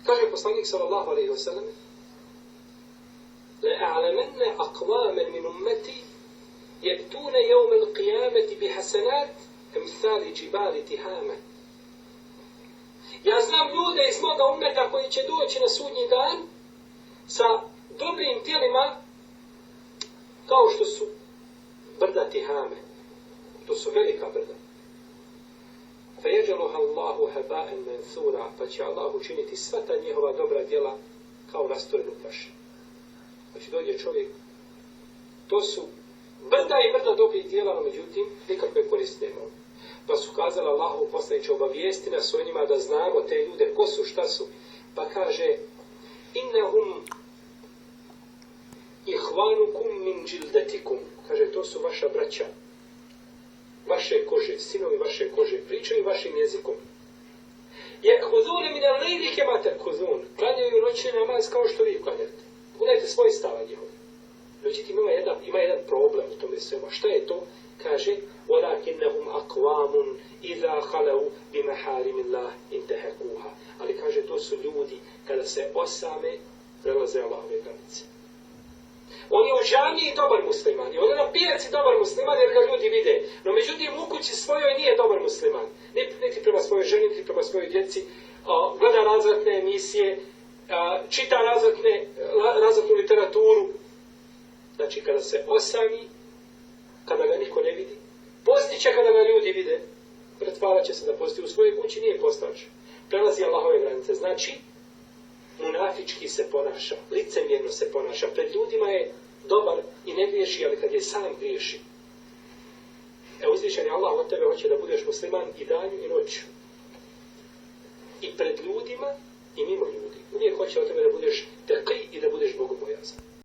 Kaže poslanik sallallahu alejhi ve sellem: "La a'lamanna aqwaman min ummati yabtuna yawm al-qiyamati bi hasanat amthal jibal tihama." Ja znam ljude iz moga ummeta koji će doći na sudnji dan sa dobrim tijelima kao što su brda Tihame. To su velika brda. فَيَجَلُهَا اللَّهُ هَبَاءً مَنْثُورًا, pa će Allah učiniti sva ta njihova dobra djela kao rasturenu prašinu. Znači dođe čovjek, to su brda i brda dobrih djela, no međutim nikakve koristi nema. Pa su kazali Allahu poslaniče, obavijesti nas o njima da znamo te ljude, ko su, šta su. Pa kaže: "Innahum ihvanukum min džildetikum." Kaže, to su vaša braća, vaše kože, sinovi vaše kože, pričaju vašim jezikom. "Ya'khudhuna min al-layli kama ta'khudhun." Klanjaju noćni namaz kao što vi klanjate. Pogledajte svoj stav njihov. Međutim, ima jedan problem u tome svema. Šta je to? Kaže: "Walakinnahum aqwamun idha khalu bi maharimillah intahakuha." Ali kaže, to su ljudi kada se osame prelaze Allahove granice. On je u džamiji dobar musliman, i on je na pijaci dobar musliman jer ga ljudi vide. No međutim, u kući svojoj nije dobar musliman. Niti prema svojoj ženi, niti prema svojoj djeci. Gleda razvratne emisije, čita razvratnu literaturu. Znači, kada se osami, kada ga niko ne vidi, postiće kada ga ljudi vide, pretvarat će se da posti u svojoj kući, nije postač. Prelazi Allahove granice. Znači, munafički se ponaša, licemjerno se ponaša. Pred ljudima je dobar i ne griješi, ali kad je sam griješi. Uzvišen je Allah od tebe hoće da budeš musliman i danju i noću. I pred ljudima i mimo ljudi. Uvijek hoće od tebe da budeš